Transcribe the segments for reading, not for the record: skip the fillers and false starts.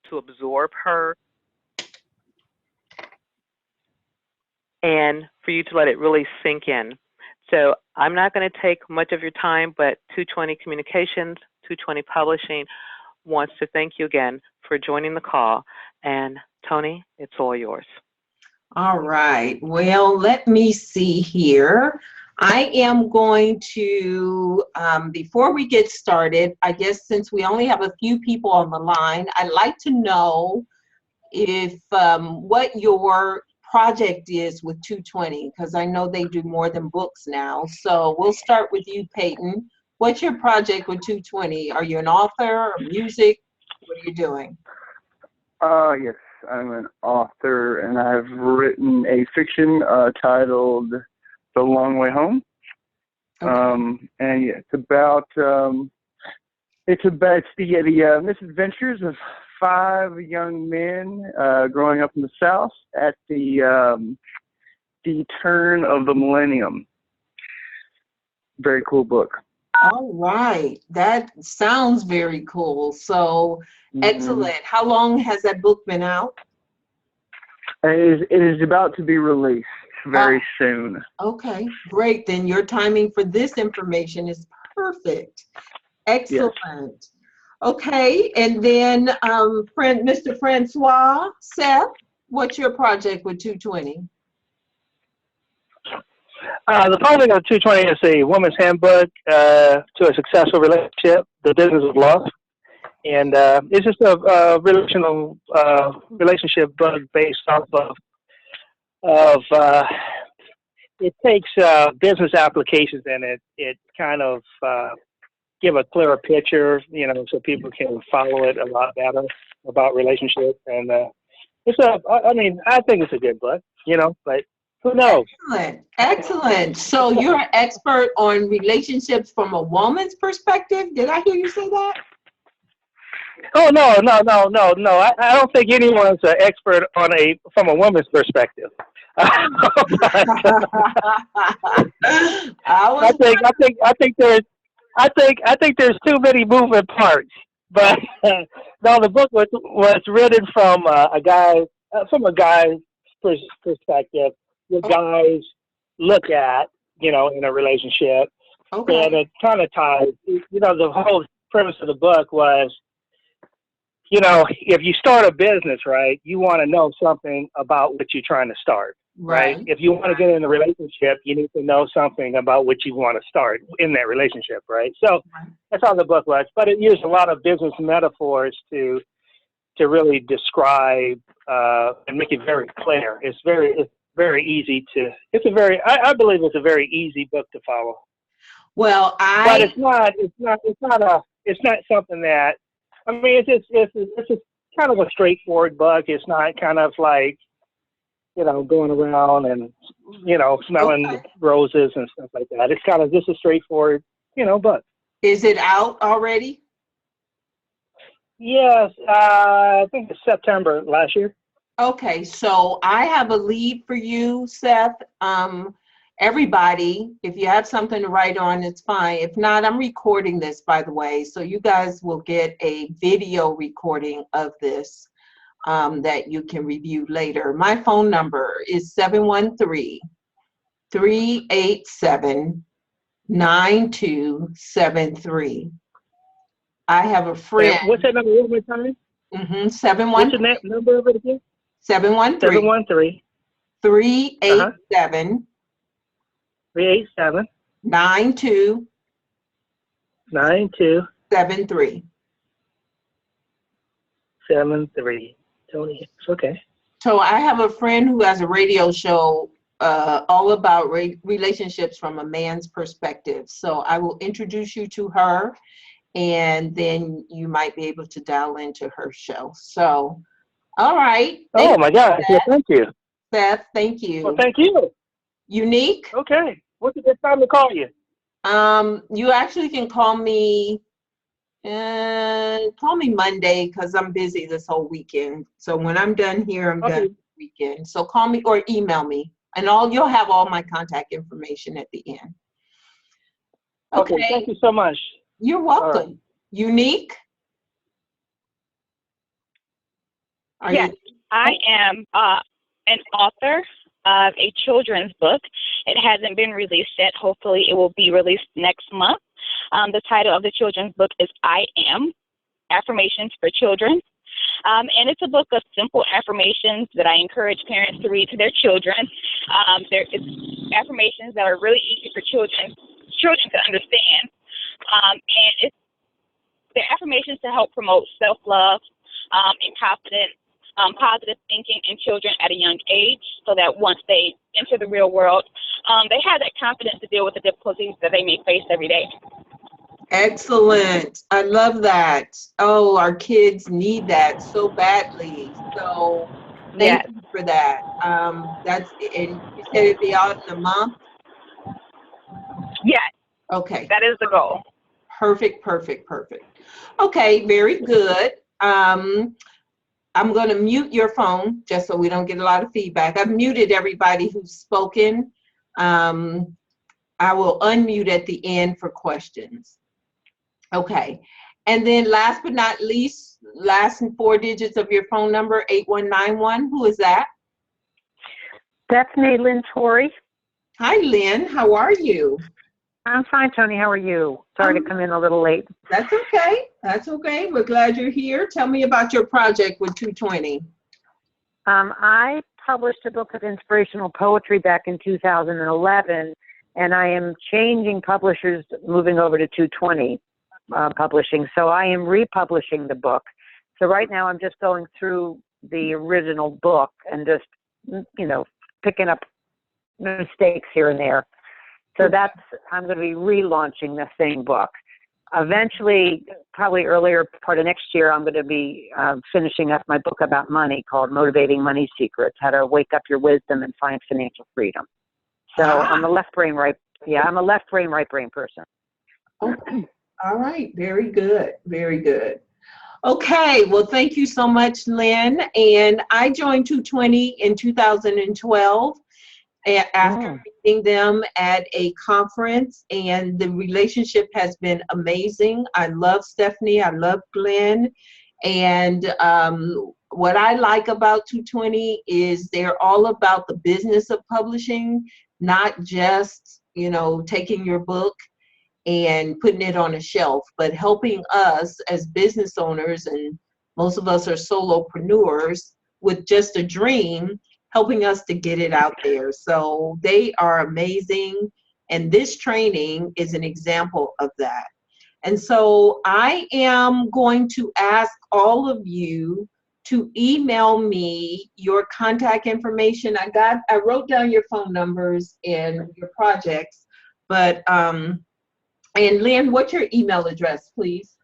to absorb her and for you to let it really sink in. So I'm not going to take much of your time, but 220 Communications, 220 Publishing wants to thank you again for joining the call. And Toni, it's all yours. All right. Well, let me see here. I am going to, before we get started, I guess since we only have a few people on the line, I'd like to know if what your project is with 220, because I know they do more than books now. So we'll start with you, Peyton. What's your project with 220? Are you an author or music? What are you doing? Yes, I'm an author, and I've written a fiction titled The Long Way Home. Okay. And yeah, it's the misadventures of 5 young men growing up in the South at the turn of the millennium. Very cool book. All right, that sounds very cool. So excellent. How long has that book been out? It is about to be released very soon. Okay, great. Then your timing for this information is perfect. Excellent. Yes. Okay, and then Mr. Francois, Seth, what's your project with 220? The project of 220 is a woman's handbook to a successful relationship, the business of love. And it's just a relationship book based off of it takes business applications and it kind of give a clearer picture, so people can follow it a lot better about relationships. And I think it's a good book, but who knows? Excellent. So you're an expert on relationships from a woman's perspective. Did I hear you say that? Oh, no. I don't think anyone's an expert from a woman's perspective. I think there's too many moving parts. But no, the book was written from a guy's perspective. What guys look at, in a relationship. Okay. And it kind of ties, the whole premise of the book was, if you start a business, right, you want to know something about what you're trying to start, right? If you want to get in a relationship, you need to know something about what you want to start in that relationship, right? So that's how the book was. But it used a lot of business metaphors to really describe and make it very clear. It's very easy to. I believe it's a very easy book to follow. Well, but it's not something that. I mean, it's just kind of a straightforward book. It's not kind of like, going around and smelling roses and stuff like that. It's kind of just a straightforward, book. Is it out already? Yes, I think it's September last year. Okay, so I have a lead for you, Seth. Everybody, if you have something to write on, it's fine. If not, I'm recording this, by the way, so you guys will get a video recording of this that you can review later. My phone number is 713-387-9273. I have a friend. What's that number one more time? 713. What's the number of it again? 713. 387. 9273. Toni, okay. So I have a friend who has a radio show all about relationships from a man's perspective. So I will introduce you to her, and then you might be able to dial into her show. So, all right. Oh my God! Yeah, thank you, Seth. Thank you. Well, thank you. Unique. Okay. What's the best time to call you? You actually can call me Monday because I'm busy this whole weekend. So when I'm done here, I'm done this weekend. So call me or email me, and you'll have all my contact information at the end. Okay. Thank you so much. You're welcome. Right. Unique. Yes, I am an author of a children's book. It hasn't been released yet. Hopefully it will be released next month. The title of the children's book is I Am, Affirmations for Children. And it's a book of simple affirmations that I encourage parents to read to their children. It's affirmations that are really easy for children to understand. And it's the affirmations to help promote self-love and confidence, positive thinking in children at a young age, so that once they enter the real world, they have that confidence to deal with the difficulties that they may face every day. Excellent. I love that. Oh, our kids need that so badly. So thank you for that. And you said it'd be out in a month? Yes. Okay. That is the goal. Perfect. Okay, very good. I'm going to mute your phone just so we don't get a lot of feedback. I've muted everybody who's spoken. I will unmute at the end for questions. Okay. And then last but not least, last 4 digits of your phone number, 8191. Who is that? That's me, Lynn Torrey. Hi, Lynn. How are you? I'm fine, Toni. How are you? Sorry to come in a little late. That's okay. That's okay. We're glad you're here. Tell me about your project with 220. I published a book of inspirational poetry back in 2011, and I am changing publishers, moving over to 220 publishing. So I am republishing the book. So right now I'm just going through the original book and just, picking up mistakes here and there. So I'm going to be relaunching the same book. Eventually, probably earlier part of next year, I'm going to be finishing up my book about money called Motivating Money Secrets, How to Wake Up Your Wisdom and Find Financial Freedom. So I'm a left brain, right brain person. Okay. All right. Very good. Very good. Okay. Well, thank you so much, Lynn. And I joined 220 in 2012 after meeting them at a conference, and the relationship has been amazing. I love Stephanie. I love Glenn. And what I like about 220 is they're all about the business of publishing, not just, taking your book and putting it on a shelf, but helping us as business owners, and most of us are solopreneurs with just a dream, helping us to get it out there. So they are amazing, and this training is an example of that. And so I am going to ask all of you to email me your contact information. I wrote down your phone numbers and your projects, but and Lynn, what's your email address, please?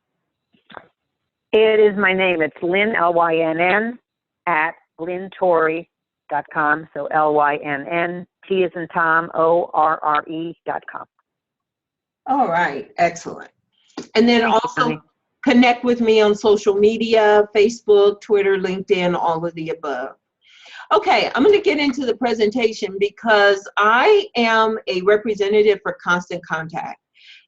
It is my name. It's Lynn, Lynn, at lynntorrey.com. So LYNN, T as in Tom, ORRE.com. All right, excellent. And then also connect with me on social media, Facebook, Twitter, LinkedIn, all of the above. Okay, I'm going to get into the presentation because I am a representative for Constant Contact.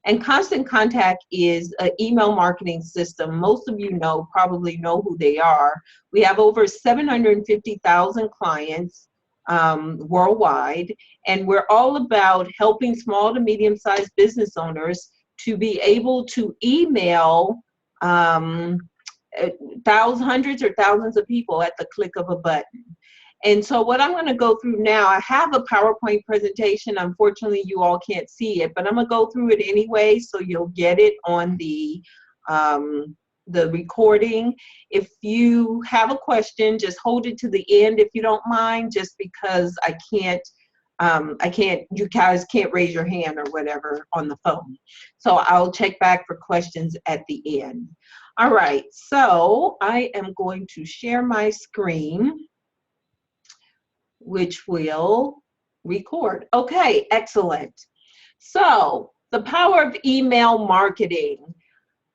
And Constant Contact is an email marketing system. Most of you probably know who they are. We have over 750,000 clients worldwide, and we're all about helping small to medium-sized business owners to be able to email hundreds or thousands of people at the click of a button. And so what I'm going to go through now, I have a PowerPoint presentation. Unfortunately, you all can't see it, but I'm going to go through it anyway, so you'll get it on the recording. If you have a question, just hold it to the end if you don't mind, just because you guys can't raise your hand or whatever on the phone. So I'll check back for questions at the end. All right, so I am going to share my screen, which will record. Okay, excellent. So the power of email marketing.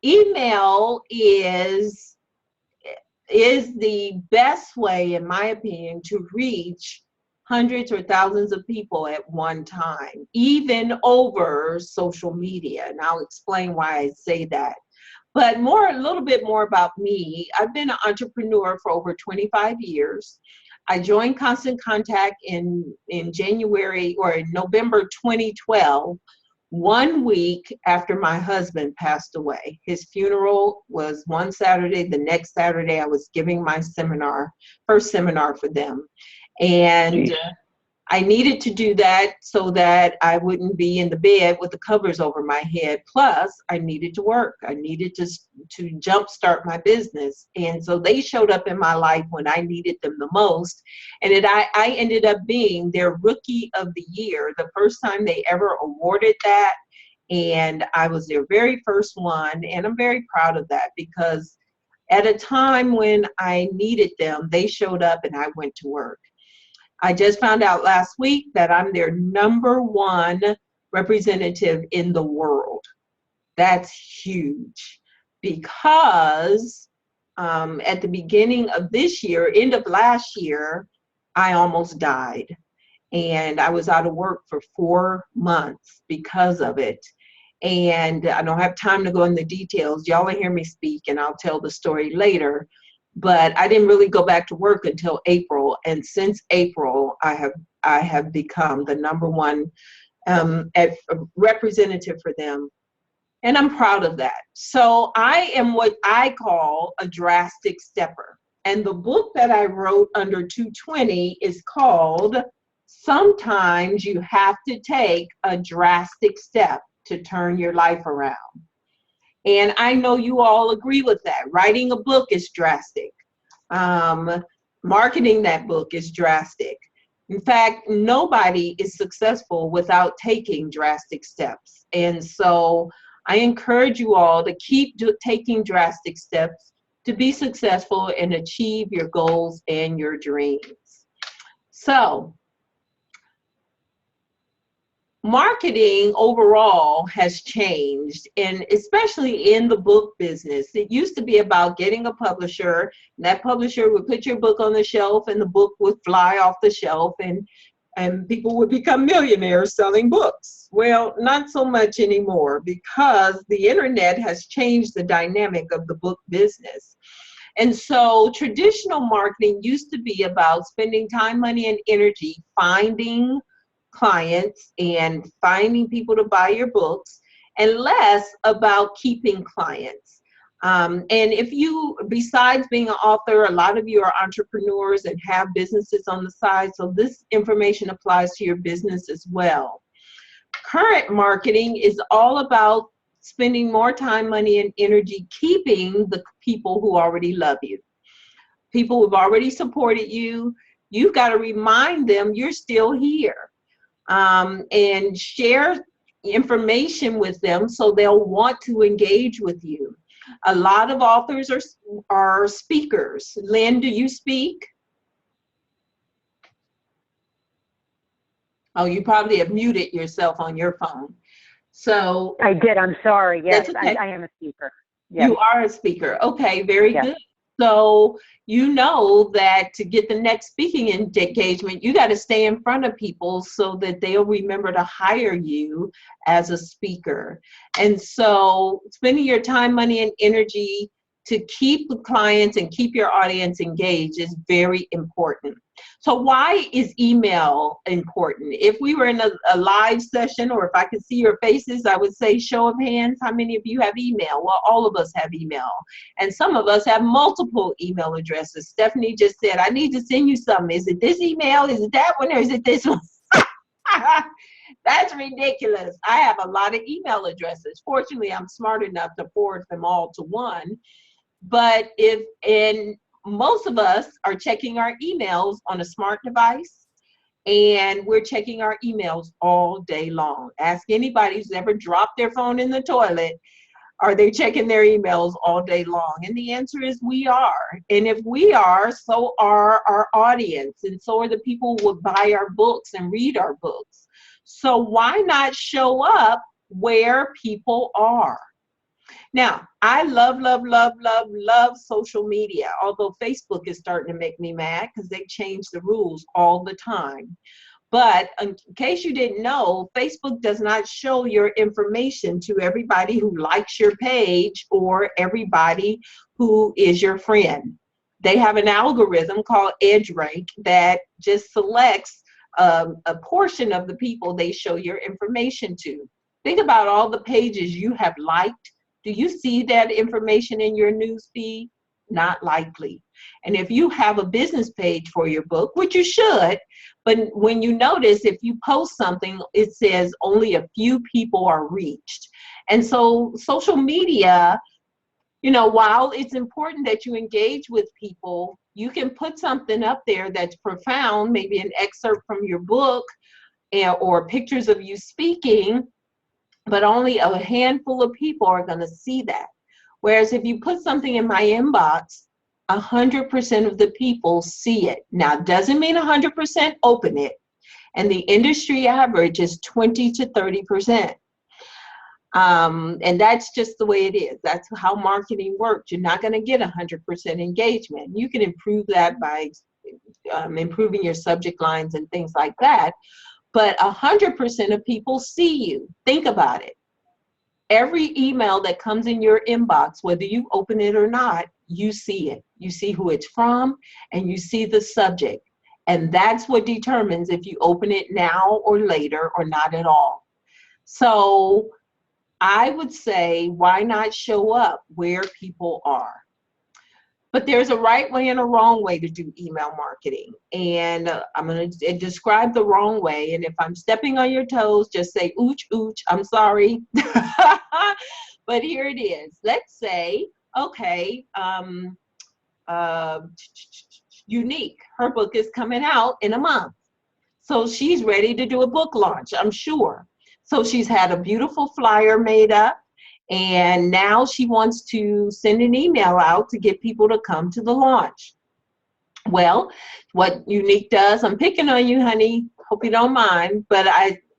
Email is the best way, in my opinion, to reach hundreds or thousands of people at one time, even over social media. And I'll explain why I say that. But a little bit more about me. I've been an entrepreneur for over 25 years. I joined Constant Contact in January or in November 2012, 1 week after my husband passed away. His funeral was one Saturday. The next Saturday, I was giving my first seminar for them. And I needed to do that so that I wouldn't be in the bed with the covers over my head. Plus, I needed to work. I needed to jumpstart my business. And so they showed up in my life when I needed them the most. And I ended up being their Rookie of the Year, the first time they ever awarded that. And I was their very first one. And I'm very proud of that because at a time when I needed them, they showed up and I went to work. I just found out last week that I'm their #1 representative in the world. That's huge because at the beginning of this year, end of last year, I almost died. And I was out of work for 4 months because of it. And I don't have time to go into details. Y'all will hear me speak and I'll tell the story later. But I didn't really go back to work until April. And since April, I have become the #1 representative for them. And I'm proud of that. So I am what I call a drastic stepper. And the book that I wrote under 220 is called Sometimes You Have to Take a Drastic Step to Turn Your Life Around. And I know you all agree with that. Writing a book is drastic. Marketing that book is drastic. In fact, nobody is successful without taking drastic steps. And so I encourage you all to keep taking drastic steps to be successful and achieve your goals and your dreams. So, marketing overall has changed, and especially in the book business. It used to be about getting a publisher, and that publisher would put your book on the shelf and the book would fly off the shelf and people would become millionaires selling books. Well, not so much anymore because the internet has changed the dynamic of the book business. And so traditional marketing used to be about spending time, money, and energy finding clients and finding people to buy your books, and less about keeping clients. And if you, besides being an author, a lot of you are entrepreneurs and have businesses on the side, so this information applies to your business as well. Current marketing is all about spending more time, money, and energy keeping the people who already love you. People who've already supported you, you've got to remind them you're still here. And share information with them so they'll want to engage with you. A lot of authors are speakers. Lynn, do you speak? Oh, you probably have muted yourself on your phone. So I did. I'm sorry. Yes, okay. I am a speaker. Yes. You are a speaker. Okay, very good. So you know that to get the next speaking engagement, you got to stay in front of people so that they'll remember to hire you as a speaker. And so spending your time, money, and energy to keep the clients and keep your audience engaged is very important. So why is email important? If we were in a live session, or if I could see your faces, I would say show of hands, how many of you have email? Well, all of us have email. And some of us have multiple email addresses. Stephanie just said, I need to send you something. Is it this email? Is it that one? Or is it this one? That's ridiculous. I have a lot of email addresses. Fortunately, I'm smart enough to forward them all to one. But most of us are checking our emails on a smart device, and we're checking our emails all day long. Ask anybody who's ever dropped their phone in the toilet, are they checking their emails all day long? And the answer is we are. And if we are, so are our audience, and so are the people who will buy our books and read our books. So why not show up where people are? Now, I love social media, although Facebook is starting to make me mad because they change the rules all the time. But in case you didn't know, Facebook does not show your information to everybody who likes your page or everybody who is your friend. They have an algorithm called EdgeRank that just selects a portion of the people they show your information to. Think about all the pages you have liked. Do you see that information in your news feed? Not likely. And if you have a business page for your book, which you should, but when you notice, if you post something, it says only a few people are reached. And so social media, while it's important that you engage with people, you can put something up there that's profound, maybe an excerpt from your book or pictures of you speaking, but only a handful of people are going to see that. Whereas if you put something in my inbox, 100% of the people see it. Now, it doesn't mean 100% open it. And the industry average is 20 to 30%. And that's just the way it is. That's how marketing works. You're not going to get 100% engagement. You can improve that by improving your subject lines and things like that. But 100% of people see you. Think about it. Every email that comes in your inbox, whether you open it or not, you see it. You see who it's from, and you see the subject. And that's what determines if you open it now or later or not at all. So I would say, why not show up where people are? But there's a right way and a wrong way to do email marketing. And I'm going to describe the wrong way. And if I'm stepping on your toes, just say, ooch, ooch, I'm sorry. But here it is. Let's say, okay, Unique, her book is coming out in a month. So she's ready to do a book launch, I'm sure. So she's had a beautiful flyer made up. And now she wants to send an email out to get people to come to the launch. Well, what Unique does, I'm picking on you, honey, hope you don't mind, but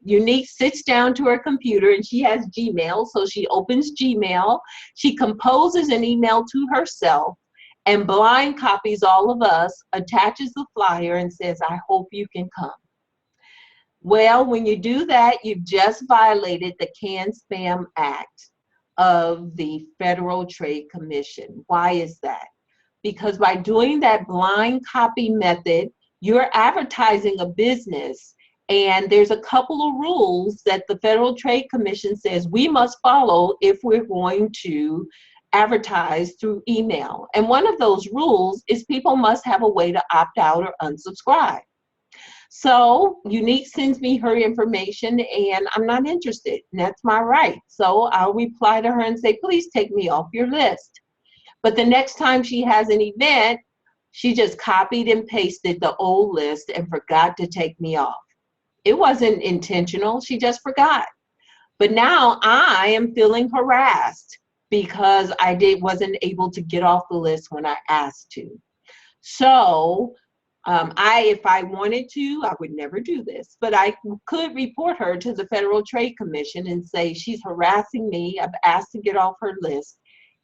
Unique sits down to her computer and she has Gmail, so she opens Gmail, she composes an email to herself and blind copies all of us, attaches the flyer and says, I hope you can come. Well, when you do that, you've just violated the Can-Spam Act of the Federal Trade Commission. Why is that? Because by doing that blind copy method, you're advertising a business, and there's a couple of rules that the Federal Trade Commission says we must follow if we're going to advertise through email. And one of those rules is people must have a way to opt out or unsubscribe. So Unique sends me her information and I'm not interested, and that's my right. So I'll reply to her and say, please take me off your list. But the next time she has an event, she just copied and pasted the old list and forgot to take me off. It wasn't intentional, she just forgot. But now I am feeling harassed because I wasn't able to get off the list when I asked to. So if I wanted to, I would never do this, but I could report her to the Federal Trade Commission and say, she's harassing me. I've asked to get off her list.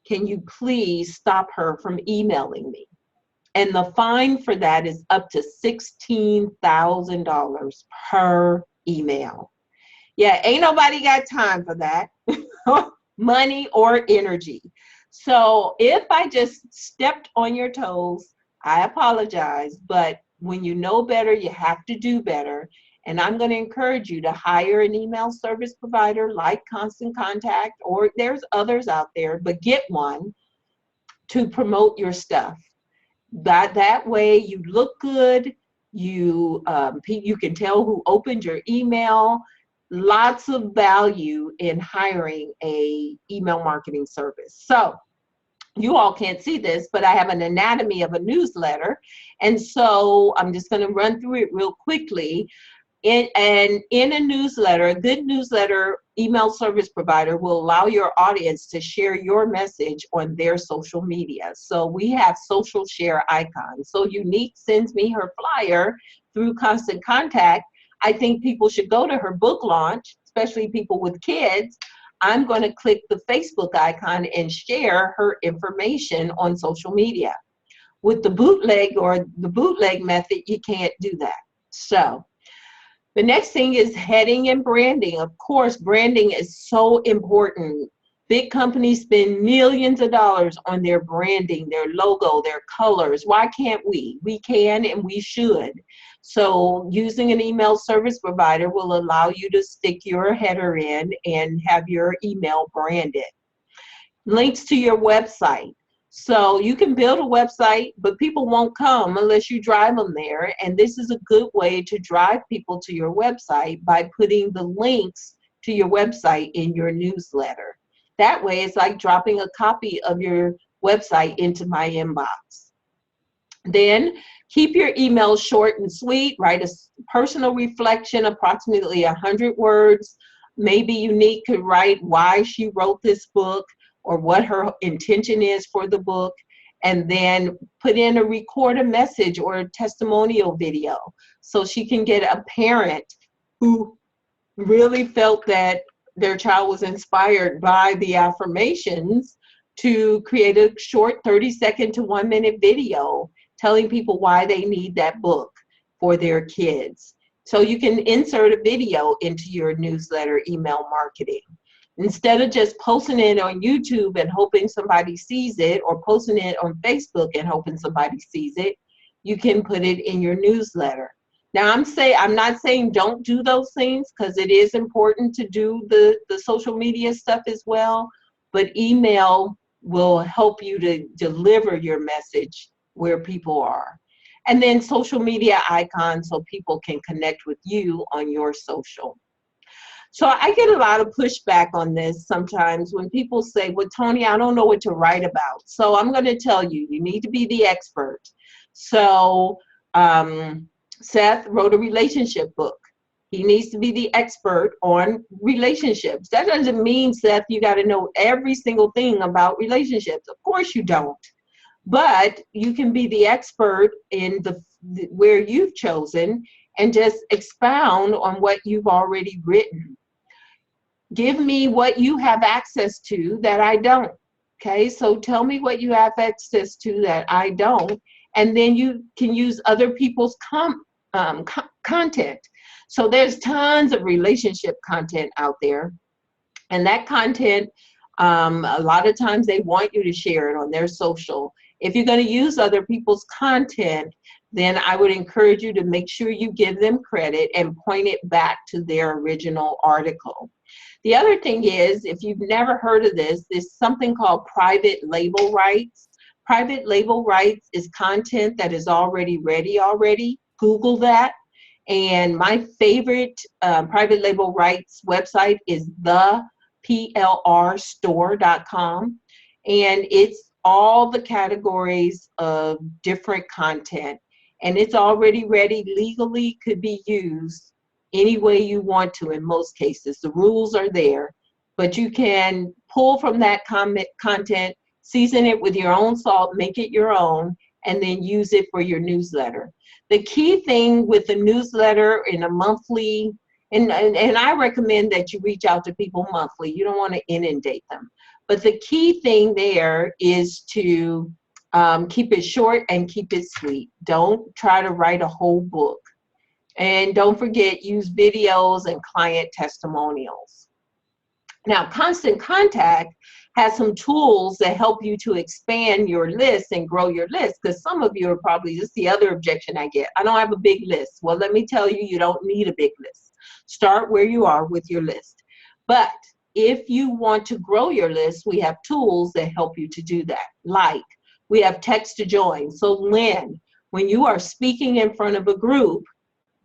Can you please stop her from emailing me? And the fine for that is up to $16,000 per email. Yeah, ain't nobody got time for that, money or energy. So if I just stepped on your toes, I apologize, but when you know better, you have to do better. And I'm going to encourage you to hire an email service provider like Constant Contact, or there's others out there, but get one to promote your stuff. That way you look good, you can tell who opened your email. Lots of value in hiring a email marketing service. So you all can't see this, but I have an anatomy of a newsletter. And so I'm just going to run through it real quickly. In a newsletter, a good newsletter email service provider will allow your audience to share your message on their social media. So we have social share icons. So Unique sends me her flyer through Constant Contact. I think people should go to her book launch, especially people with kids. I'm going to click the Facebook icon and share her information on social media. With the bootleg or the bootleg method, you can't do that. So The next thing is heading and branding. Of course, branding is so important. Big companies spend millions of dollars on their branding, their logo, their colors. Why can't we? We can and we should. So using an email service provider will allow you to stick your header in and have your email branded. Links to your website. So you can build a website, but people won't come unless you drive them there. And this is a good way to drive people to your website by putting the links to your website in your newsletter. That way, it's like dropping a copy of your website into my inbox. Then keep your emails short and sweet. Write a personal reflection, approximately 100 words. Maybe Unique could write why she wrote this book or what her intention is for the book, and then record a message or a testimonial video so she can get a parent who really felt that their child was inspired by the affirmations to create a short 30-second to 1-minute video telling people why they need that book for their kids. So you can insert a video into your newsletter email marketing. Instead of just posting it on YouTube and hoping somebody sees it, or posting it on Facebook and hoping somebody sees it, you can put it in your newsletter. Now, I'm not saying don't do those things, because it is important to do the social media stuff as well, but email will help you to deliver your message where people are. And then social media icons so people can connect with you on your social. So I get a lot of pushback on this sometimes when people say, well, Toni, I don't know what to write about. So I'm going to tell you, you need to be the expert. So Seth wrote a relationship book. He needs to be the expert on relationships. That doesn't mean, Seth, you got to know every single thing about relationships. Of course you don't. But you can be the expert in where you've chosen and just expound on what you've already written. Give me what you have access to that I don't. Okay, so tell me what you have access to that I don't, and then you can use other people's content. So there's tons of relationship content out there, and that content, a lot of times they want you to share it on their social. If you're going to use other people's content, then I would encourage you to make sure you give them credit and point it back to their original article. The other thing is, if you've never heard of this, there's something called private label rights. Private label rights is content that is already ready already. Google that. And my favorite private label rights website is theplrstore.com. And it's all the categories of different content. And it's already ready, legally could be used any way you want to in most cases. The rules are there, but you can pull from that content, season it with your own salt, make it your own, and then use it for your newsletter. The key thing with the newsletter in a monthly, and I recommend that you reach out to people monthly. You don't want to inundate them. But the key thing there is to keep it short and keep it sweet. Don't try to write a whole book. And don't forget, use videos and client testimonials. Now, Constant Contact has some tools that help you to expand your list and grow your list, because some of you are probably, this is the other objection I get, I don't have a big list. Well, let me tell you, you don't need a big list. Start where you are with your list. But if you want to grow your list, we have tools that help you to do that. Like, we have text to join. So Lynn, when you are speaking in front of a group,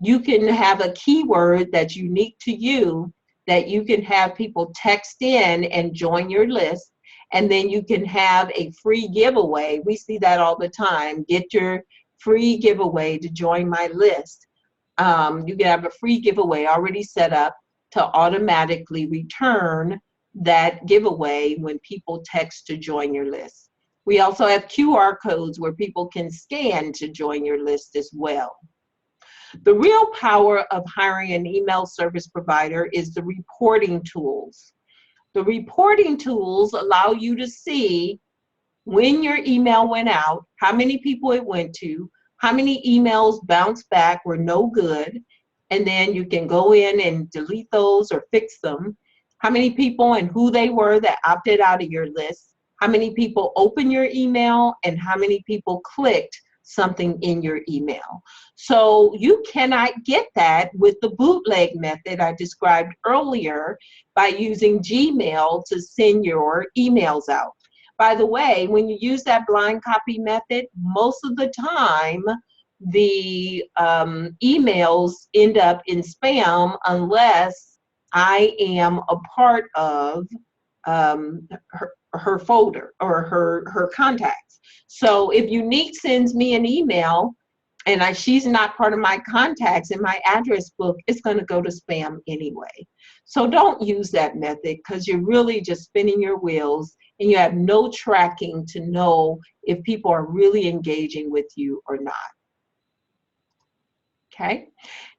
you can have a keyword that's unique to you that you can have people text in and join your list. And then you can have a free giveaway. We see that all the time. Get your free giveaway to join my list. You can have a free giveaway already set up to automatically return that giveaway when people text to join your list. We also have QR codes where people can scan to join your list as well. The real power of hiring an email service provider is the reporting tools. The reporting tools allow you to see when your email went out, how many people it went to, how many emails bounced back were no good, and then you can go in and delete those or fix them. How many people and who they were that opted out of your list, how many people opened your email, and how many people clicked something in your email. So you cannot get that with the bootleg method I described earlier by using Gmail to send your emails out. By the way, when you use that blind copy method, most of the time the emails end up in spam unless I am a part of her folder or her contacts. So if Unique sends me an email and she's not part of my contacts in my address book, it's going to go to spam anyway. So don't use that method, because you're really just spinning your wheels and you have no tracking to know if people are really engaging with you or not. Okay.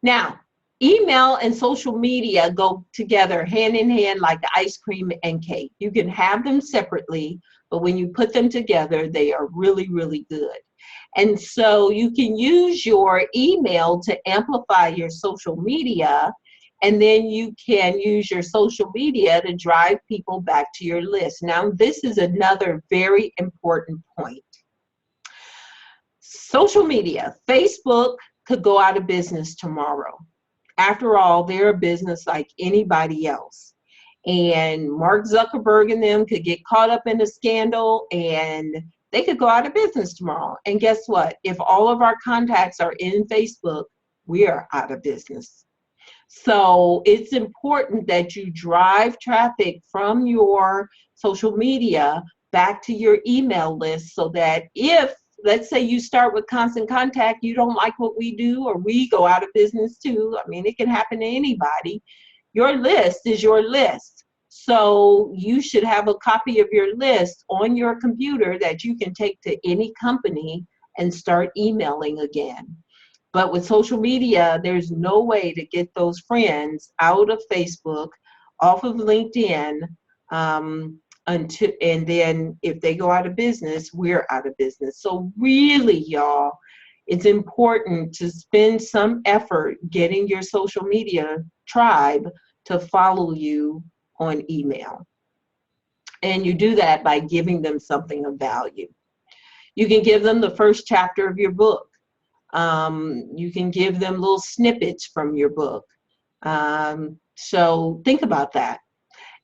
Now, email and social media go together hand in hand like ice cream and cake. You can have them separately, but when you put them together, they are really, really good. And so you can use your email to amplify your social media, and then you can use your social media to drive people back to your list. Now, this is another very important point. Social media, Facebook could go out of business tomorrow. After all, they're a business like anybody else. And Mark Zuckerberg and them could get caught up in a scandal and they could go out of business tomorrow. And guess what? If all of our contacts are in Facebook, we are out of business. So it's important that you drive traffic from your social media back to your email list, so that if, let's say you start with Constant Contact, you don't like what we do, or we go out of business too. I mean, it can happen to anybody. Your list is your list. So you should have a copy of your list on your computer that you can take to any company and start emailing again. But with social media, there's no way to get those friends out of Facebook, off of LinkedIn, and then if they go out of business, we're out of business. So really, y'all, it's important to spend some effort getting your social media tribe to follow you on email. And you do that by giving them something of value. You can give them the first chapter of your book. You can give them little snippets from your book. So think about that.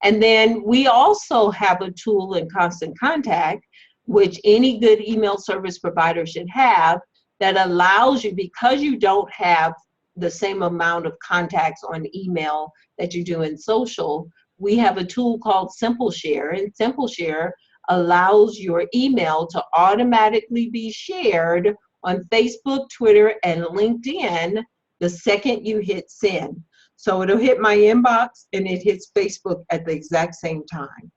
And then we also have a tool in Constant Contact, which any good email service provider should have, that allows you, because you don't have the same amount of contacts on email that you do in social, we have a tool called Simple Share, and Simple Share allows your email to automatically be shared on Facebook, Twitter, and LinkedIn the second you hit send. So it'll hit my inbox and it hits Facebook at the exact same time.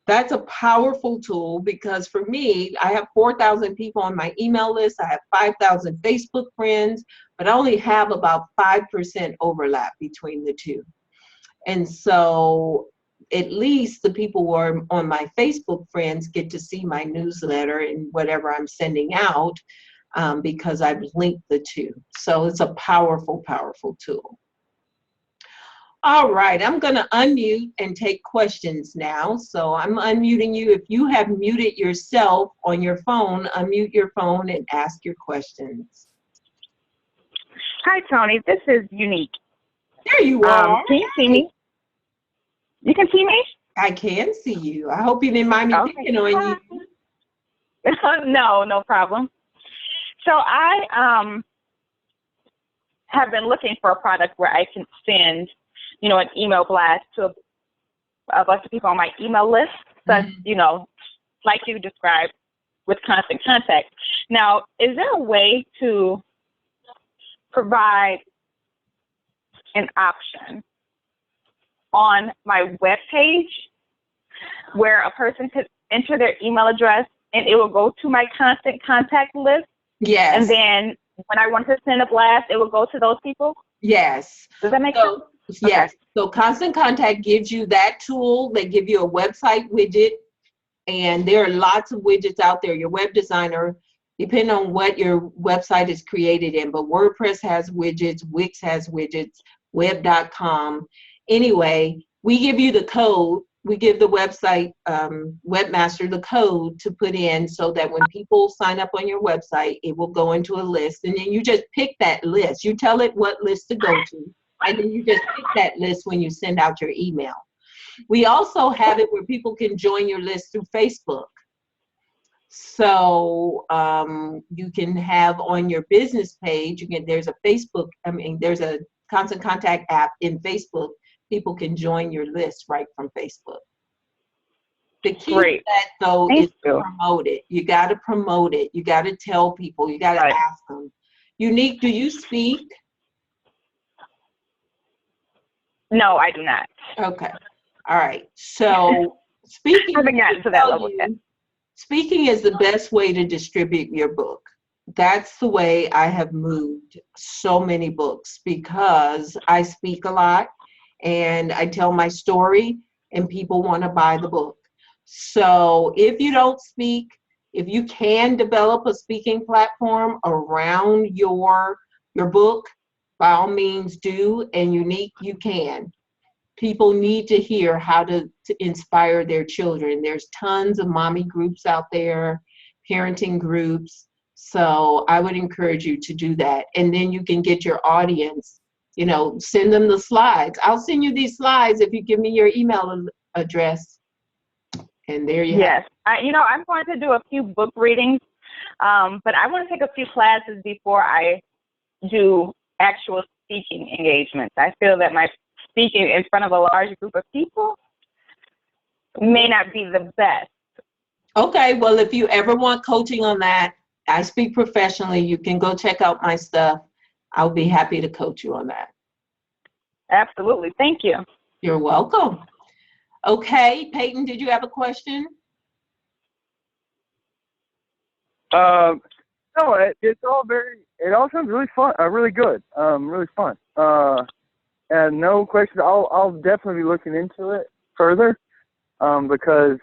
That's a powerful tool, because for me, I have 4,000 people on my email list. I have 5,000 Facebook friends, but I only have about 5% overlap between the two. And so at least the people who are on my Facebook friends get to see my newsletter and whatever I'm sending out, because I've linked the two. So it's a powerful, powerful tool. All right, I'm going to unmute and take questions now. So I'm unmuting you. If you have muted yourself on your phone, unmute your phone and ask your questions. Hi, Toni. This is Unique. There you are. Can you see me? You can see me? I can see you. I hope you didn't mind me picking on you. No problem. So I have been looking for a product where I can send, an email blast to a bunch of people on my email list, such, like you described with Constant Contact. Now, is there a way to provide an option on my webpage where a person could enter their email address and it will go to my Constant Contact list? Yes. And then when I want to send a blast, it will go to those people? Yes. Does that make sense? Yes. Okay. So Constant Contact gives you that tool. They give you a website widget, and there are lots of widgets out there. Your web designer depending on what your website is created in. But WordPress has widgets, Wix has widgets, web.com. Anyway, we give you the code. We give the website webmaster the code to put in so that when people sign up on your website, it will go into a list. And then you just pick that list. You tell it what list to go to. And then you just pick that list when you send out your email. We also have it where people can join your list through Facebook. So you can have on your business page, there's a Facebook, there's a Constant Contact app in Facebook. People can join your list right from Facebook. The key to that, though, is to promote it. You got to promote it. You got to tell people. You got to ask them. Unique, do you speak? No, I do not. Okay. All right. So speaking, I haven't gotten to that level yet. Speaking is the best way to distribute your book. That's the way I have moved so many books, because I speak a lot and I tell my story and people want to buy the book. So if you don't speak, if you can develop a speaking platform around your book, by all means do. And Unique, you can. People need to hear how to inspire their children. There's tons of mommy groups out there, parenting groups. So I would encourage you to do that. And then you can get your audience, send them the slides. I'll send you these slides if you give me your email address. And there you have it. I'm going to do a few book readings, but I want to take a few classes before I do actual speaking engagements. I feel that my speaking in front of a large group of people may not be the best. Okay, well, if you ever want coaching on that, I speak professionally. You can go check out my stuff. I'll be happy to coach you on that. Absolutely. Thank you. You're welcome. Okay, Peyton, did you have a question? No, it all sounds really fun, really good, really fun. And no question, I'll definitely be looking into it further, because,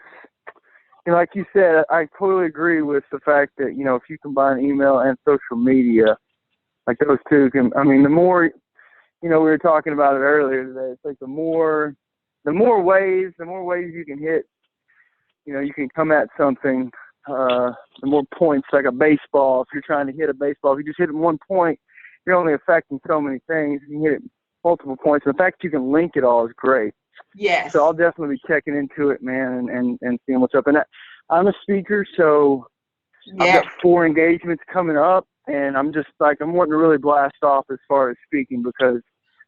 like you said, I totally agree with the fact that, if you combine email and social media, like those two the more, we were talking about it earlier today, it's like the more ways you can hit, you can come at something, the more points, like a baseball. If you're trying to hit a baseball, if you just hit it 1 point, you're only affecting so many things. You can hit it multiple points. The fact you can link it all is great. Yes. So I'll definitely be checking into it, man, and seeing what's up. And I'm a speaker, so I've got 4 engagements coming up, and I'm wanting to really blast off as far as speaking, because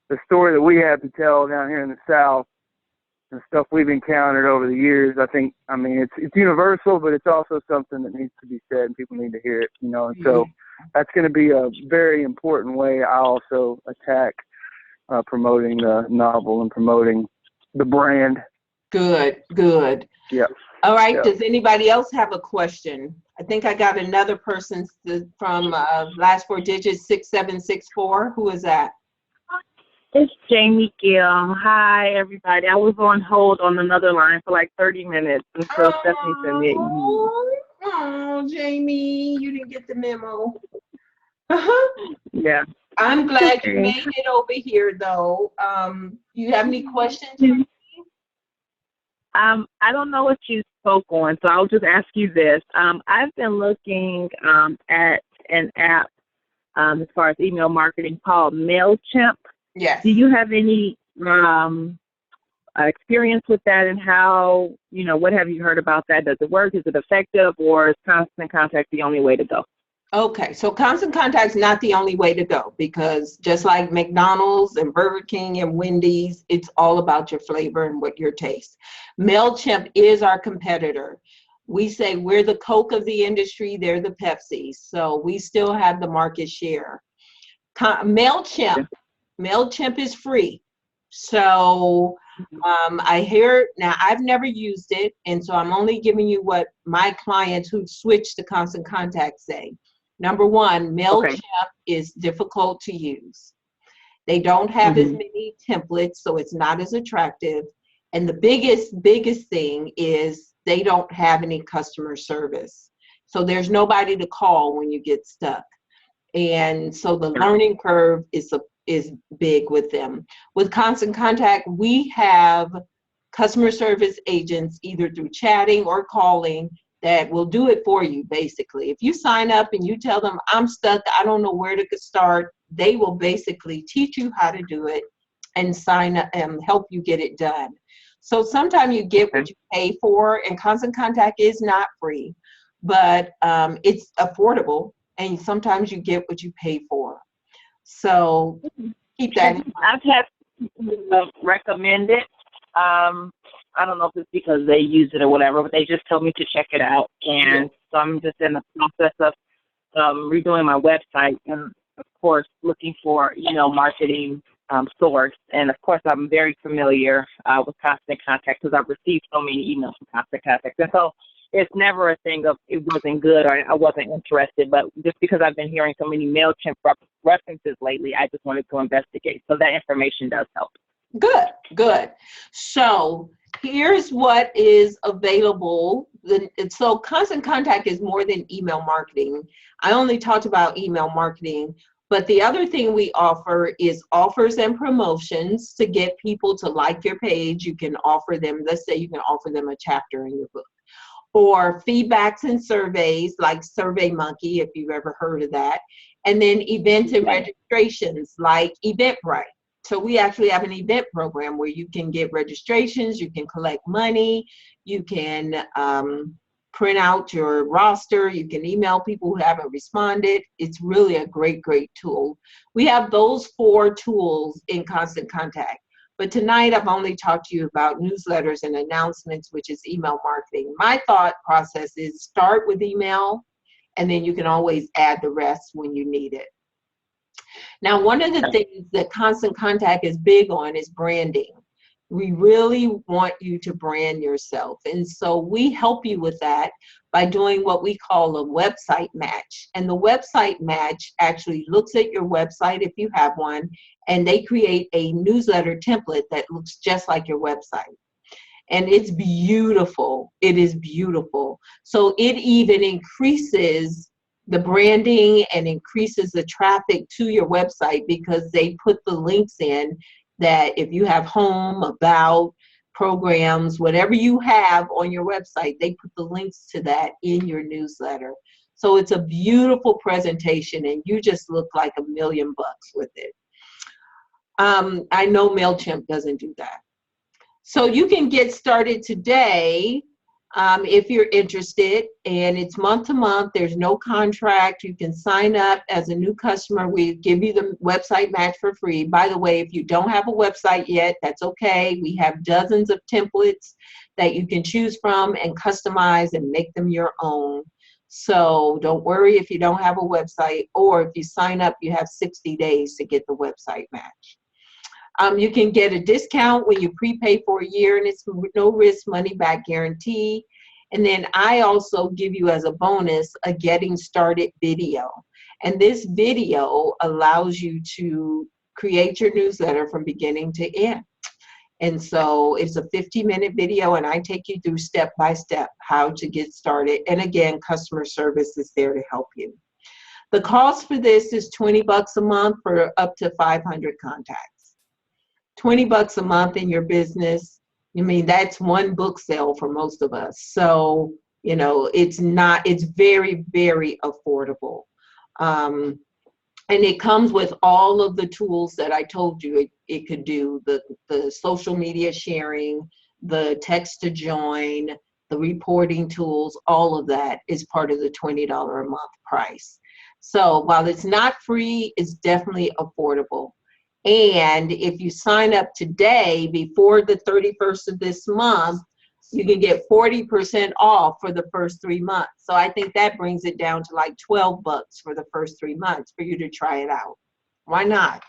the story that we have to tell down here in the South, and stuff we've encountered over the years, it's universal, but it's also something that needs to be said and people need to hear it, and so that's going to be a very important way I also attack promoting the novel and promoting the brand. Good. Yeah. All right. Yeah. Does anybody else have a question? I think I got another person from last 4 digits, 6764. Who is that? It's Jamie Gill. Hi, everybody. I was on hold on another line for like 30 minutes until Stephanie sent me an email. Oh, Jamie, you didn't get the memo. Yeah. I'm glad you made it over here, though. You have any questions for me? I don't know what you spoke on, so I'll just ask you this. I've been looking at an app as far as email marketing called MailChimp. Yes. Do you have any experience with that, and how, what have you heard about that? Does it work? Is it effective, or is Constant Contact the only way to go? Okay, so Constant Contact is not the only way to go, because just like McDonald's and Burger King and Wendy's, it's all about your flavor and what your taste. MailChimp is our competitor. We say we're the Coke of the industry, they're the Pepsi, so we still have the market share. MailChimp is free. So I hear, now I've never used it, and so I'm only giving you what my clients who switched to Constant Contact say. Number one, MailChimp is difficult to use. They don't have as many templates, so it's not as attractive. And the biggest thing is they don't have any customer service. So there's nobody to call when you get stuck. And so the learning curve is big with them. With Constant Contact, we have customer service agents either through chatting or calling that will do it for you, basically. If you sign up and you tell them, I'm stuck, I don't know where to start, they will basically teach you how to do it and sign up and help you get it done. So sometimes you get what you pay for, and Constant Contact is not free, but it's affordable, and sometimes you get what you pay for. So keep that in mind. I've had people recommend it. I don't know if it's because they use it or whatever, but they just told me to check it out. And so I'm just in the process of redoing my website and, of course, looking for, marketing source. And, of course, I'm very familiar with Constant Contact because I've received so many emails from Constant Contact. And so it's never a thing of it wasn't good or I wasn't interested, but just because I've been hearing so many MailChimp references lately, I just wanted to investigate. So that information does help. Good. So here's what is available. So Constant Contact is more than email marketing. I only talked about email marketing, but the other thing we offer is offers and promotions to get people to like your page. You can offer them, let's say you can offer them a chapter in your book, or feedbacks and surveys like SurveyMonkey, if you've ever heard of that, and then events and registrations like Eventbrite. So we actually have an event program where you can get registrations, you can collect money, you can print out your roster, you can email people who haven't responded. It's really a great, great tool. We have those 4 tools in Constant Contact. But tonight I've only talked to you about newsletters and announcements, which is email marketing. My thought process is start with email, and then you can always add the rest when you need it. Now, one of the things that Constant Contact is big on is branding. We really want you to brand yourself. And so we help you with that by doing what we call a website match. And the website match actually looks at your website if you have one, and they create a newsletter template that looks just like your website. And it's beautiful. It is beautiful. So it even increases the branding and increases the traffic to your website because they put the links in that if you have home, about, programs, whatever you have on your website, they put the links to that in your newsletter. So it's a beautiful presentation and you just look like $1 million with it. I know MailChimp doesn't do that. So you can get started today if you're interested, and it's month to month. There's no contract. You can sign up as a new customer. We give you the website match for free. By the way, if you don't have a website yet, that's okay. We have dozens of templates that you can choose from and customize and make them your own. So don't worry if you don't have a website, or if you sign up, you have 60 days to get the website match. You can get a discount when you prepay for a year, and it's no risk money back guarantee. And then I also give you as a bonus a getting started video. And this video allows you to create your newsletter from beginning to end. And so it's a 50-minute video, and I take you through step by step how to get started. And again, customer service is there to help you. The cost for this is $20 a month for up to 500 contacts. $20 a month in your business, I mean, that's one book sale for most of us. So, you know, it's very, very affordable. And it comes with all of the tools that I told you it could do, the social media sharing, the text to join, the reporting tools, all of that is part of the $20 a month price. So while it's not free, it's definitely affordable. And if you sign up today before the 31st of this month, you can get 40% off for the first 3 months. So I think that brings it down to like $12 for the first 3 months for you to try it out. Why not?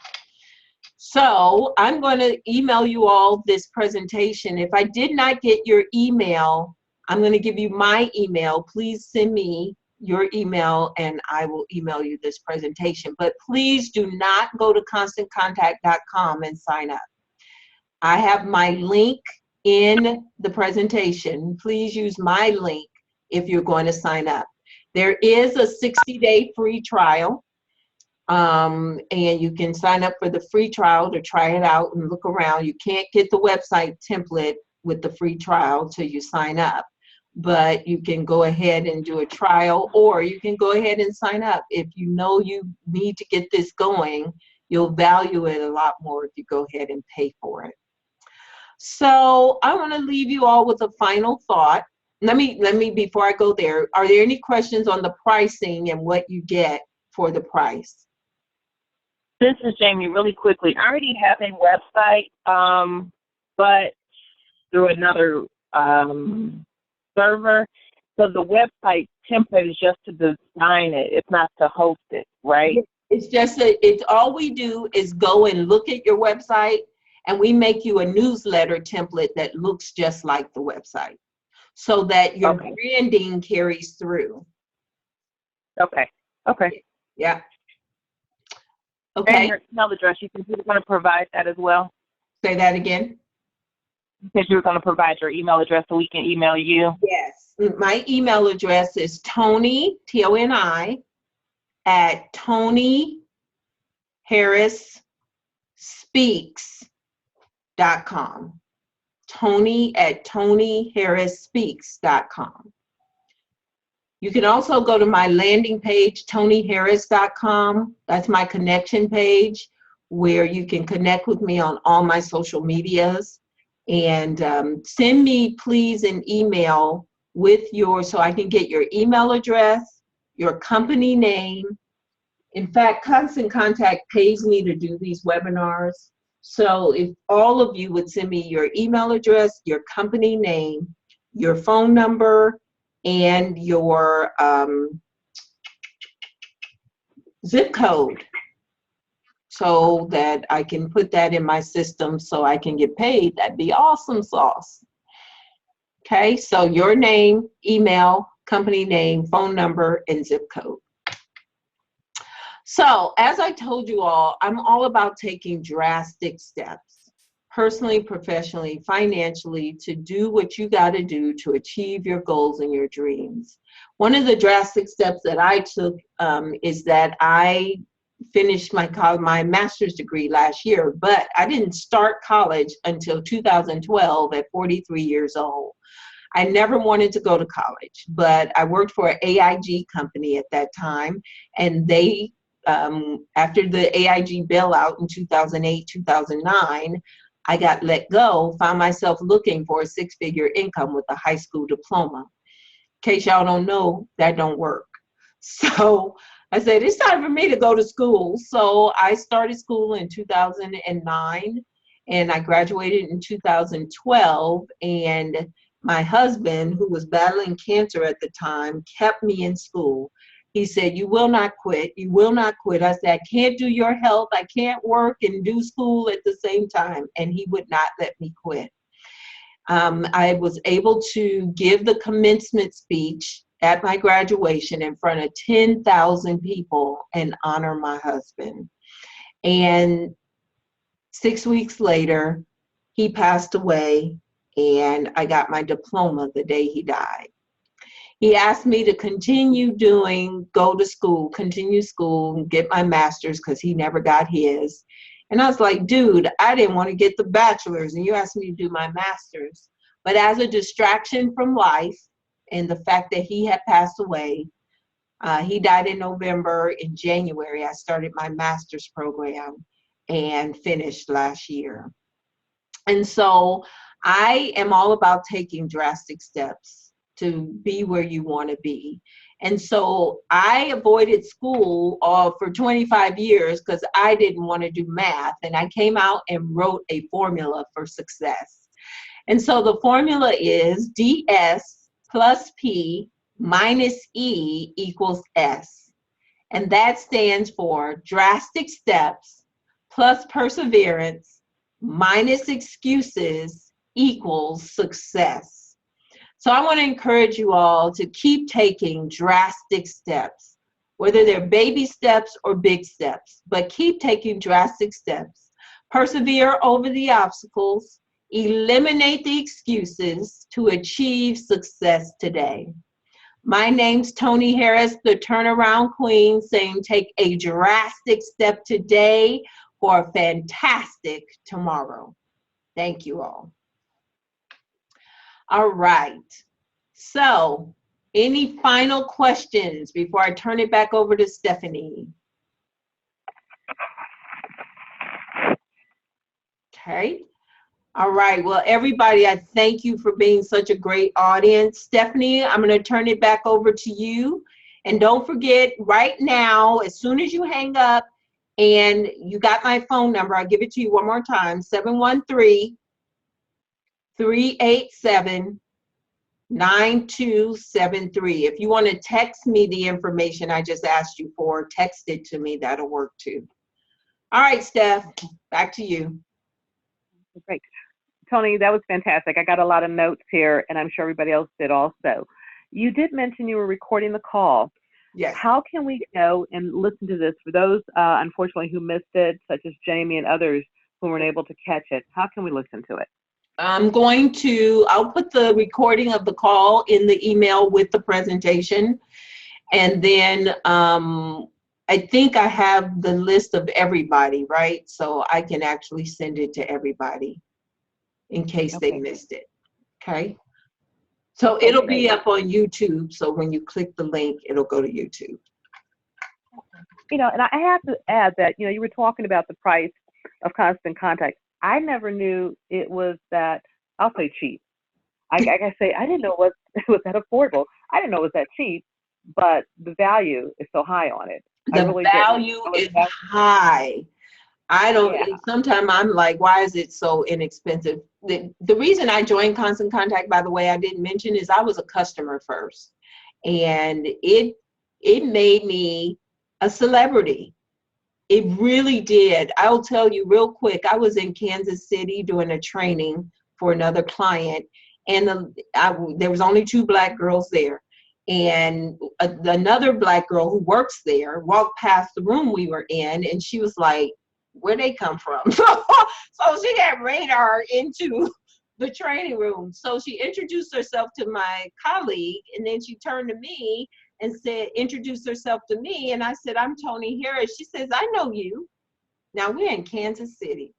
So I'm going to email you all this presentation. If I did not get your email, I'm going to give you my email. Please send me your email and I will email you this presentation. But please do not go to constantcontact.com and sign up. I have my link in the presentation. Please use my link if you're going to sign up. There is a 60-day free trial. And you can sign up for the free trial to try it out and look around. You can't get the website template with the free trial till you sign up, but you can go ahead and do a trial, or you can go ahead and sign up. If you know you need to get this going, you'll value it a lot more if you go ahead and pay for it. So I want to leave you all with a final thought. Let me, before I go there, are there any questions on the pricing and what you get for the price? This is Jamie. Really quickly, I already have a website, but through another server. So the website template is just to design it. It's not to host it, right? It's just it's all we do is go and look at your website, and we make you a newsletter template that looks just like the website, so that your branding carries through. Okay. Okay. Yeah. Okay. And your email address, you said you were going to provide that as well? Say that again. You said you were going to provide your email address so we can email you? Yes. My email address is Toni, T-O-N-I, at ToniHarrisSpeaks.com. Toni at ToniHarrisSpeaks.com. You can also go to my landing page, ToniHarris.com. That's my connection page where you can connect with me on all my social medias. And send me, please, an email with so I can get your email address, your company name. In fact, Constant Contact pays me to do these webinars. So if all of you would send me your email address, your company name, your phone number, and your zip code, so that I can put that in my system so I can get paid, that'd be awesome sauce. Okay, so your name, email, company name, phone number, and zip code. So as I told you all, I'm all about taking drastic steps, personally, professionally, financially, to do what you got to do to achieve your goals and your dreams. One of the drastic steps that I took is that I finished my master's degree last year, but I didn't start college until 2012 at 43 years old. I never wanted to go to college, but I worked for an AIG company at that time, and they, after the AIG bailout in 2008, 2009, I got let go, found myself looking for a six-figure income with a high school diploma. In case y'all don't know, that don't work. So I said, it's time for me to go to school. So I started school in 2009, and I graduated in 2012. And my husband, who was battling cancer at the time, kept me in school. He said, you will not quit. You will not quit. I said, I can't do your health. I can't work and do school at the same time. And he would not let me quit. I was able to give the commencement speech at my graduation in front of 10,000 people and honor my husband. And 6 weeks later, he passed away, and I got my diploma the day he died. He asked me to continue go to school, continue school, and get my master's because he never got his. And I was like, dude, I didn't want to get the bachelor's, and you asked me to do my master's. But as a distraction from life and the fact that he had passed away, he died in November. In January, I started my master's program and finished last year. And so I am all about taking drastic steps to be where you want to be. And so I avoided school for 25 years because I didn't want to do math. And I came out and wrote a formula for success. And so the formula is DS plus P minus E equals S. And that stands for drastic steps plus perseverance minus excuses equals success. So I want to encourage you all to keep taking drastic steps, whether they're baby steps or big steps, but keep taking drastic steps. Persevere over the obstacles, eliminate the excuses to achieve success today. My name's Toni Harris, the turnaround queen, saying take a drastic step today for a fantastic tomorrow. Thank you all. All right. So, any final questions before I turn it back over to Stephanie? Okay. All right. Well, everybody, I thank you for being such a great audience. Stephanie, I'm going to turn it back over to you. And don't forget, right now, as soon as you hang up, and you got my phone number, I'll give it to you one more time, 713-387-9273. If you want to text me the information I just asked you for, text it to me. That'll work too. All right, Steph, back to you. Great. Toni, that was fantastic. I got a lot of notes here, and I'm sure everybody else did also. You did mention you were recording the call. Yes. How can we go and listen to this for those, unfortunately, who missed it, such as Jamie and others who weren't able to catch it? How can we listen to it? I'll put the recording of the call in the email with the presentation. And then I think I have the list of everybody, right? So I can actually send it to everybody in case they missed it. Okay. So it'll be up on YouTube. So when you click the link, it'll go to YouTube. You know, and I have to add that, you know, you were talking about the price of Constant Contact. I never knew it was that, I'll say cheap. I gotta say, I didn't know it was that affordable. I didn't know it was that cheap, but the value is so high on it. The value is high. I don't, sometimes I'm like, why is it so inexpensive? The reason I joined Constant Contact, by the way, I didn't mention, is I was a customer first. And it made me a celebrity. It really did. I'll tell you real quick, I was in Kansas City doing a training for another client, and there was only 2 Black girls there. And another Black girl who works there walked past the room we were in, and she was like, where'd they come from? So she had radar into the training room. So she introduced herself to my colleague, and then she turned to me and said, introduced herself to me. And I said, I'm Toni Harris. She says, I know you. Now we're in Kansas City.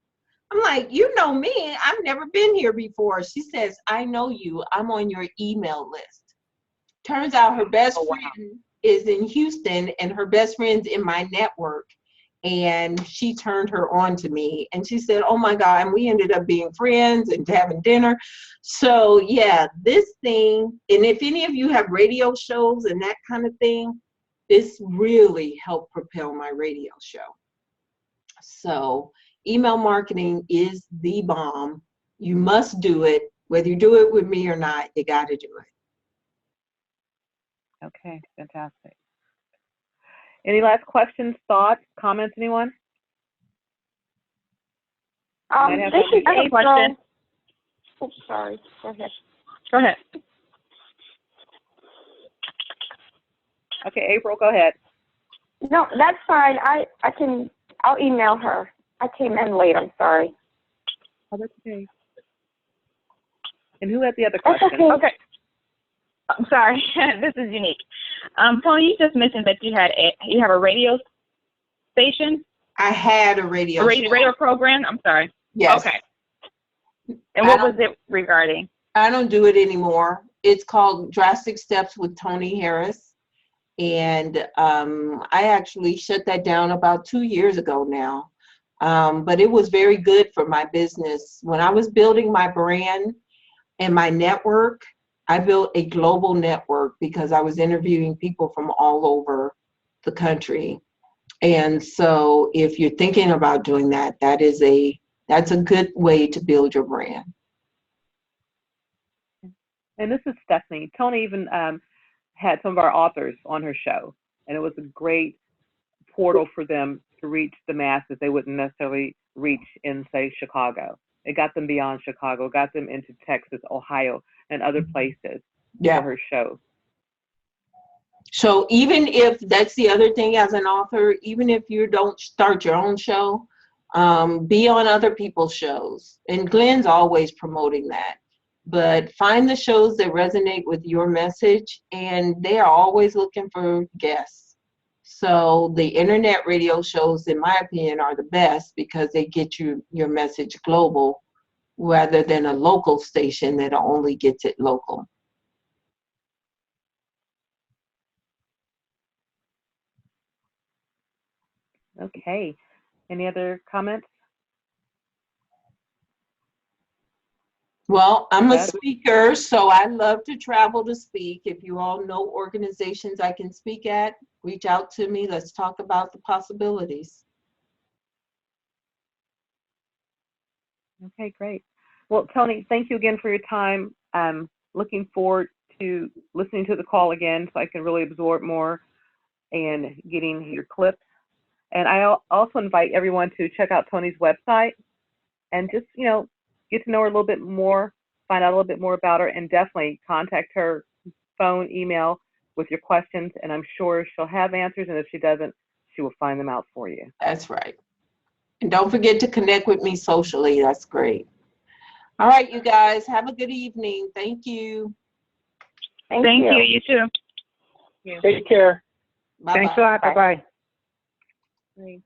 I'm like, you know me. I've never been here before. She says, I know you. I'm on your email list. Turns out her best friend is in Houston, and her best friend's in my network. And she turned her on to me, and she said, oh my God, and we ended up being friends and having dinner. So yeah, this thing, and if any of you have radio shows and that kind of thing, this really helped propel my radio show. So email marketing is the bomb. You must do it. Whether you do it with me or not, you got to do it. Okay, fantastic. Any last questions, thoughts, comments, anyone? This is a question. Oh, sorry. Go ahead. Go ahead. Okay, April, go ahead. No, that's fine. I'll email her. I came in late. I'm sorry. Oh, that's okay. And who had the other question? Okay. I'm sorry. This is unique. Toni, you just mentioned that you have a radio station. I had a radio program. I'm sorry. Yes. Okay. And what was it regarding? I don't do it anymore. It's called Drastic Steps with Toni Harris. And I actually shut that down about 2 years ago now. But it was very good for my business. When I was building my brand and my network, I built a global network because I was interviewing people from all over the country. And so if you're thinking about doing that, that's a good way to build your brand. And this is Stephanie. Toni even had some of our authors on her show, and it was a great portal for them to reach the masses they wouldn't necessarily reach in, say, Chicago. It got them beyond Chicago, got them into Texas, Ohio, and other places for her show. So even if, that's the other thing as an author, even if you don't start your own show, be on other people's shows. And Glenn's always promoting that. but find the shows that resonate with your message, and they are always looking for guests. So the internet radio shows, in my opinion, are the best because they get your message global rather than a local station that only gets it local. Okay. Any other comments? Well, I'm a speaker, so I love to travel to speak. If you all know organizations I can speak at, reach out to me. Let's talk about the possibilities. Okay, great. Well, Toni, thank you again for your time. I'm looking forward to listening to the call again so I can really absorb more and getting your clips. And I also invite everyone to check out Toni's website and just, get to know her a little bit more, find out a little bit more about her, and definitely contact her phone, email with your questions. And I'm sure she'll have answers. And if she doesn't, she will find them out for you. That's right. And don't forget to connect with me socially. That's great. All right, you guys, have a good evening. Thank you. Thank you. You too. Take care. Bye-bye. Thanks a lot. Bye-bye. Great.